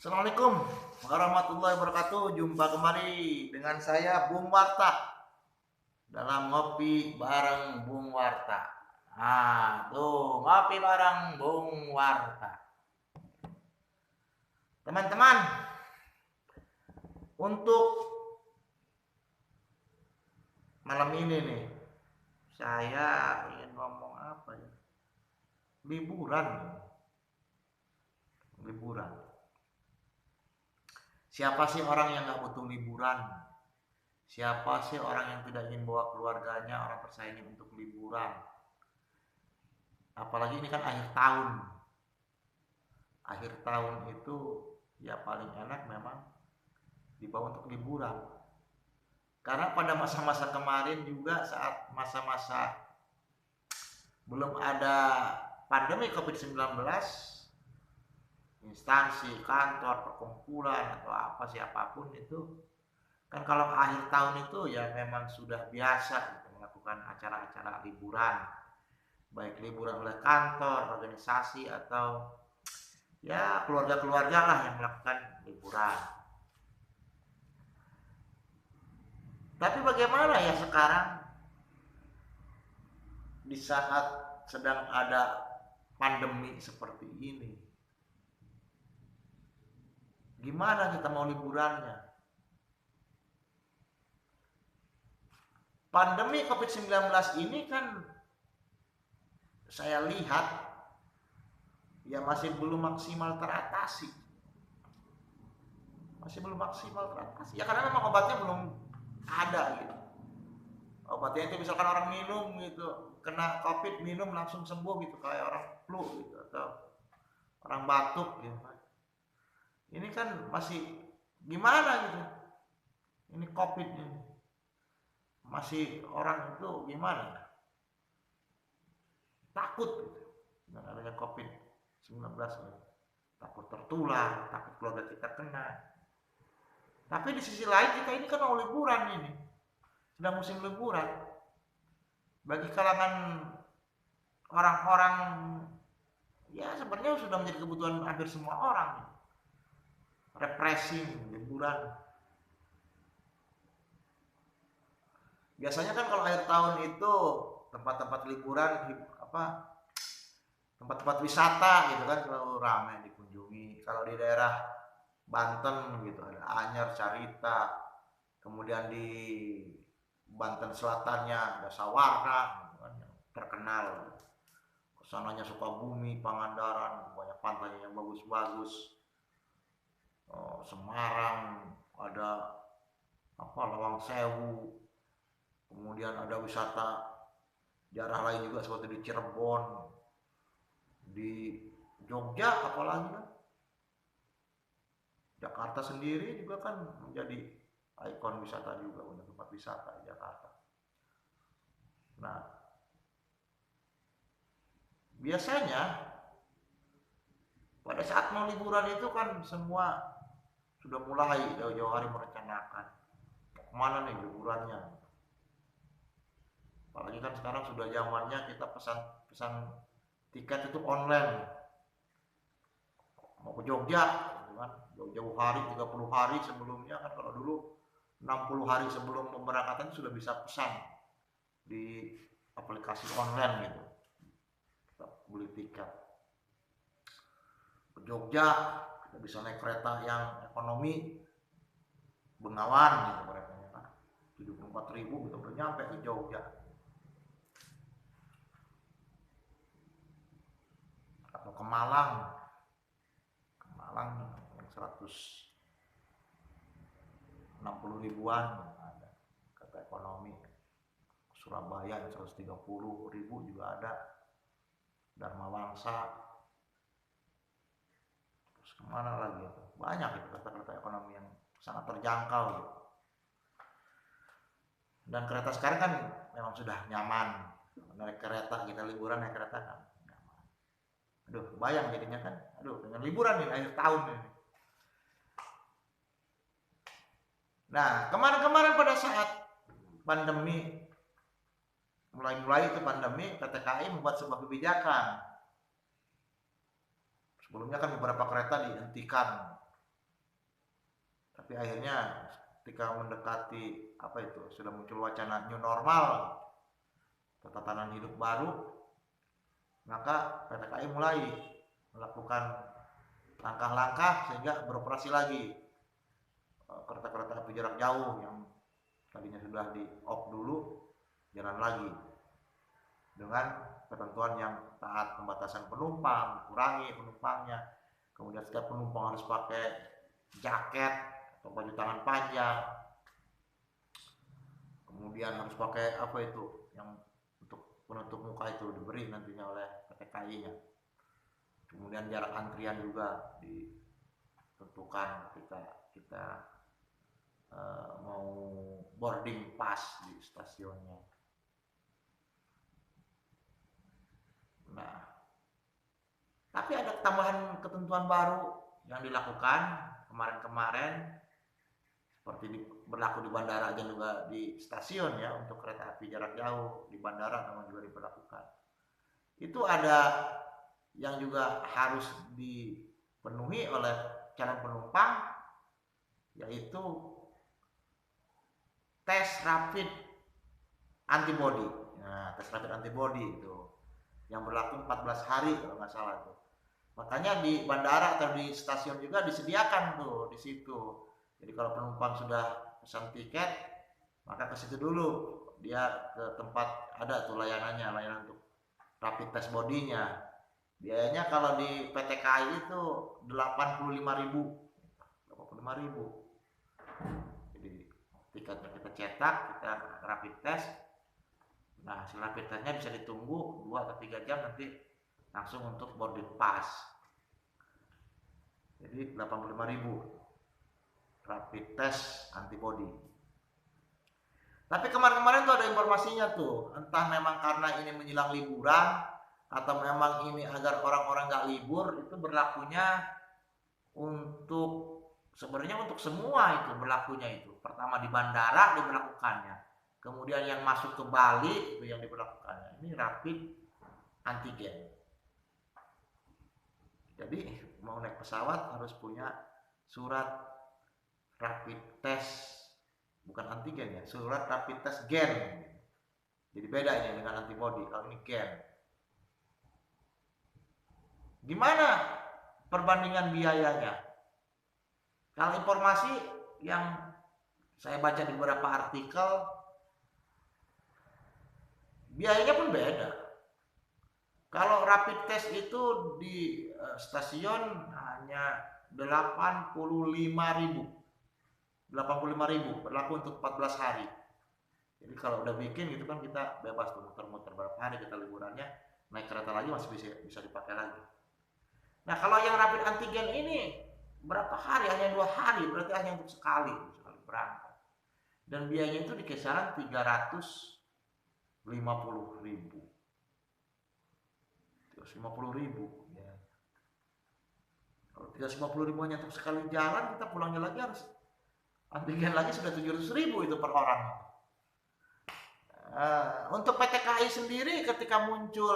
Assalamualaikum warahmatullahi wabarakatuh. Jumpa kembali dengan saya Bung Warta dalam ngopi bareng Bung Warta. Nah, tuh ngopi bareng Bung Warta. Teman-teman, untuk malam ini nih, saya ingin ngomong apa ya? Liburan. Siapa sih orang yang nggak butuh liburan? Siapa sih orang yang tidak ingin bawa keluarganya, orang tersayangnya untuk liburan? Apalagi ini kan akhir tahun. Akhir tahun itu ya paling enak memang dibawa untuk liburan. Karena pada masa-masa kemarin juga saat masa-masa belum ada pandemi COVID-19, instansi, kantor, perkumpulan atau apa siapapun itu kan kalau akhir tahun itu ya memang sudah biasa gitu, melakukan acara-acara liburan, baik liburan oleh kantor, organisasi atau ya keluarga-keluarga lah yang melakukan liburan. Tapi bagaimana ya sekarang di saat sedang ada pandemi seperti ini? Gimana kita mau liburannya? Pandemi COVID-19 ini kan saya lihat ya masih belum maksimal teratasi. Ya karena memang obatnya belum ada gitu. Obatnya itu misalkan orang minum gitu, kena COVID minum langsung sembuh gitu, kayak orang flu gitu atau orang batuk gitu. Ini kan masih gimana gitu. Ini COVID ini. Masih orang itu gimana? Takut gitu. Dengan adanya COVID-19 ini. Takut tertular, takut keluarga kita kena. Tapi di sisi lain kita ini kan mau liburan ini. Sedang musim liburan. Bagi kalangan orang-orang ya sebenarnya sudah menjadi kebutuhan hampir semua orang. Refreshing, liburan. Biasanya kan kalau akhir tahun itu tempat-tempat liburan tempat-tempat wisata gitu kan selalu ramai dikunjungi. Kalau di daerah Banten gitu ada Anyer, Carita, kemudian di Banten Selatannya ada Sawarna gitu kan, yang terkenal. Kesananya Sukabumi, Pangandaran, banyak pantai yang bagus-bagus. Semarang ada Lawang Sewu, kemudian ada wisata daerah lain juga seperti di Cirebon, di Jogja apalagi kan. Jakarta sendiri juga kan menjadi ikon wisata juga, untuk tempat wisata di Jakarta. Nah, biasanya pada saat mau liburan itu kan semua sudah mulai jauh-jauh hari merencanakan kemana nih liburannya. Apalagi kan sekarang sudah zamannya kita pesan tiket itu online. Mau ke Jogja gitu kan, jauh-jauh hari, 30 hari sebelumnya kan, kalau dulu 60 hari sebelum pemberangkatan sudah bisa pesan di aplikasi online gitu. Kita beli tiket ke Jogja, kita bisa naik kereta yang ekonomi Bengawan gitu keretanya kan, 74.000 kita udah nyampe ke Jogja. Atau ke Malang yang 160 ribuan ada kereta ekonomi. Surabaya yang 130 ribu juga ada, Dharma Wangsa. Terus kemana lagi itu, banyak itu kereta-kereta ekonomi yang sangat terjangkau gitu. Dan kereta sekarang kan memang sudah nyaman, naik kereta, kita liburan naik kereta kan nyaman. Aduh, bayang jadinya kan, dengan liburan nih akhir tahun ini. Nah, kemarin-kemarin pada saat pandemi, mulai itu pandemi, PT KAI membuat sebuah kebijakan. Sebelumnya kan beberapa kereta dihentikan Tapi akhirnya ketika mendekati apa itu, sudah muncul wacana new normal, tatanan hidup baru, maka PT KAI mulai melakukan langkah-langkah sehingga beroperasi lagi kereta-kereta api jarak jauh yang tadinya sudah di off dulu, jalan lagi dengan ketentuan yang taat, pembatasan penumpang, kurangi penumpangnya, kemudian setiap penumpang harus pakai jaket atau baju tangan panjang, kemudian harus pakai apa itu yang untuk penutup muka itu diberi nantinya oleh PT KAI-nya. Kemudian jarak antrian juga ditentukan ketika kita mau boarding pass di stasiunnya. Nah, tapi ada tambahan ketentuan baru yang dilakukan kemarin-kemarin, seperti berlaku di bandara dan juga di stasiun ya, untuk kereta api jarak jauh di bandara memang juga diberlakukan. Itu ada yang juga harus dipenuhi oleh calon penumpang, yaitu tes rapid antibody. Nah, tes rapid antibody itu yang berlaku 14 hari kalau nggak salah tuh. Makanya di bandara atau di stasiun juga disediakan tuh di situ. Jadi kalau penumpang sudah pesan tiket, maka ke situ dulu, dia ke tempat ada tuh layanan untuk rapid test bodinya. Biayanya kalau di PT KAI itu 85.000. 85.000. Jadi tiketnya kita cetak, kita rapid test. Nah, hasil rapid testnya bisa ditunggu 2 atau 3 jam, nanti langsung untuk boarding pass. Jadi 85.000 rapid test antibody. Tapi kemarin-kemarin tuh ada informasinya tuh, entah memang karena ini menjelang liburan atau memang ini agar orang-orang nggak libur, itu berlakunya untuk sebenarnya untuk semua itu berlakunya itu. Pertama di bandara diberlakukannya, kemudian yang masuk ke Bali itu yang diberlakukannya. Ini rapid antigen. Jadi mau naik pesawat harus punya surat rapid test, bukan antigen ya, surat rapid test gen. Jadi beda ini dengan antibody, kalau ini gen. Gimana perbandingan biayanya? Kalau informasi yang saya baca di beberapa artikel, biayanya pun beda. Kalau rapid test itu di stasiun hanya 85.000. 85.000 berlaku untuk 14 hari. Jadi kalau udah bikin gitu kan kita bebas tuh muter-muter berapa hari kita liburannya, naik kereta lagi masih bisa dipakai lagi. Nah, kalau yang rapid antigen ini berapa hari? Hanya 2 hari, berarti hanya untuk sekali berangkat. Dan biayanya itu di kisaran 350.000. 350.000 ya. Kalau 350.000 hanya untuk sekali jalan, kita pulangnya lagi harus antigen lagi sudah 700.000 itu per orang. Untuk PT KAI sendiri ketika muncul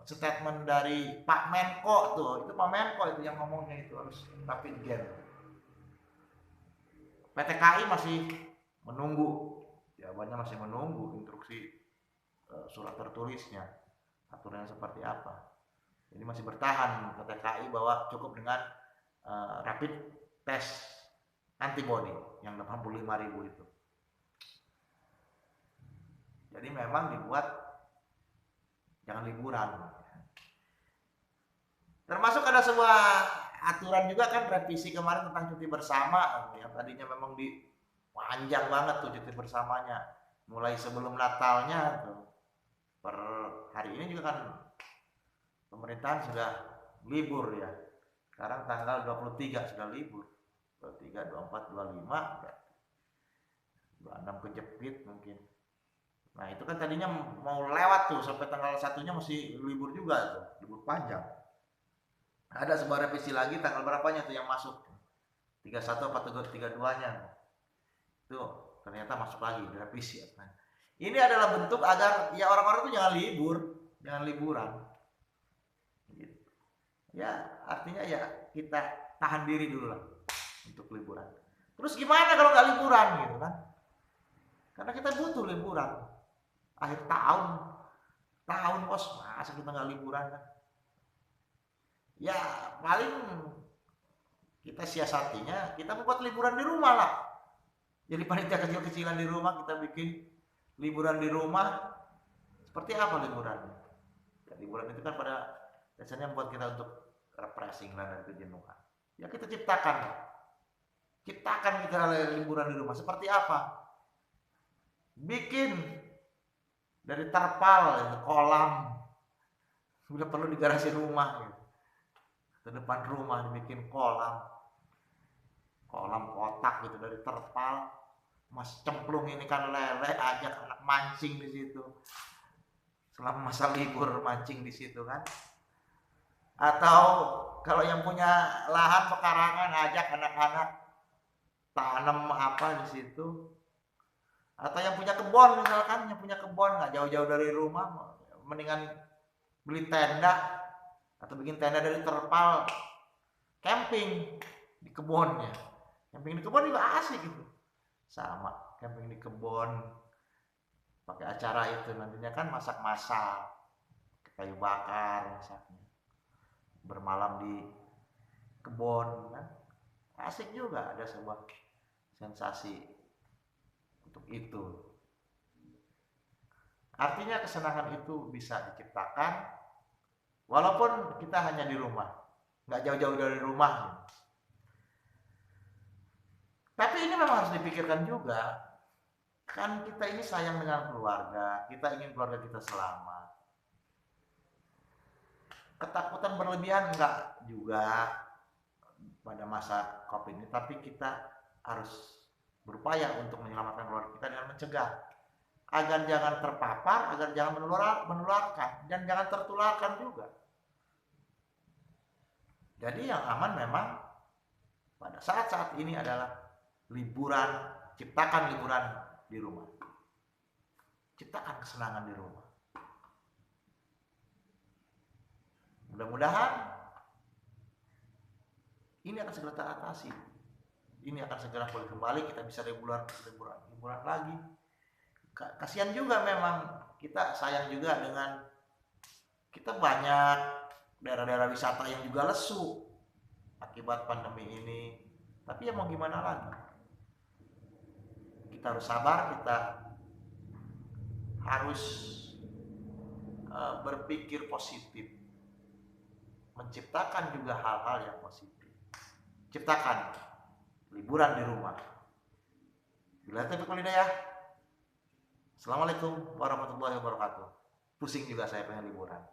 statement dari Pak Menko tuh, itu Pak Menko itu yang ngomongnya itu harus rapid gen. PT KAI masih menunggu, jawabannya masih menunggu instruksi surat tertulisnya, aturannya seperti apa. Jadi masih bertahan PT KAI bahwa cukup dengan rapid test antibody yang 85.000 itu. Jadi memang dibuat jangan liburan. Termasuk ada sebuah aturan juga kan, revisi kemarin tentang cuti bersama yang tadinya memang panjang banget tuh cuti bersamanya, mulai sebelum Natalnya tuh. Per hari ini juga kan pemerintahan sudah libur ya. Sekarang tanggal 23 sudah libur. 23, 24, 25, 26 kejepit mungkin. Nah itu kan tadinya mau lewat tuh sampai tanggal 1-nya masih libur juga tuh, libur panjang. Ada sebuah revisi lagi tanggal berapanya tuh yang masuk, 31 apa 32-nya tuh ternyata masuk lagi direvisi. Ini adalah bentuk agar ya orang-orang tuh jangan libur, jangan liburan gitu. Ya artinya ya kita tahan diri dulu lah untuk liburan. Terus gimana kalau nggak liburan gitu kan? Karena kita butuh liburan. Akhir tahun bos, masa kita nggak liburan kan? Ya paling kita siasatinya, kita membuat liburan di rumah lah. Jadi panitia kecil-kecilan di rumah, kita bikin liburan di rumah. Seperti apa liburan? Ya, liburan itu kan pada dasarnya membuat kita untuk refreshing lah dan kejenuhan. Ya kita ciptakan kita liburan di rumah. Seperti apa? Bikin dari terpal, kolam, udah perlu di garasi rumah gitu. Ke depan rumah dibikin kolam kotak gitu dari terpal. Mas cemplung ini kan lele, ajak anak mancing di situ selama masa libur, mancing di situ kan. Atau kalau yang punya lahan pekarangan, ajak anak-anak tanam apa di situ. Atau yang punya kebun misalkan, yang punya kebun nggak jauh-jauh dari rumah, mendingan beli tenda atau bikin tenda dari terpal, camping di kebunnya. Camping di kebun juga asik gitu. Sama camping di kebun, pakai acara itu nantinya kan masak-masak, kayu bakar masaknya, bermalam di kebun kan, asik juga, ada sebuah sensasi untuk itu. Artinya kesenangan itu bisa diciptakan walaupun kita hanya di rumah, nggak jauh-jauh dari rumah. Tapi ini memang harus dipikirkan juga, kan kita ini sayang dengan keluarga, kita ingin keluarga kita selamat. Ketakutan berlebihan enggak juga pada masa COVID ini, tapi kita harus berupaya untuk menyelamatkan keluarga kita dengan mencegah agar jangan terpapar, agar jangan menularkan, dan jangan tertularkan juga. Jadi yang aman memang pada saat-saat ini adalah liburan, ciptakan liburan di rumah. Ciptakan kesenangan di rumah. Mudah-mudahan ini akan segera teratasi. Ini akan segera pulih kembali, kita bisa liburan lagi. Kasihan juga memang, kita sayang juga dengan kita banyak daerah-daerah wisata yang juga lesu akibat pandemi ini. Tapi ya mau gimana lagi? Kita harus sabar, kita harus berpikir positif, menciptakan juga hal-hal yang positif. Ciptakan liburan di rumah. Bila taufiq wal hidayah. Assalamualaikum warahmatullahi wabarakatuh. Pusing juga saya pengen liburan.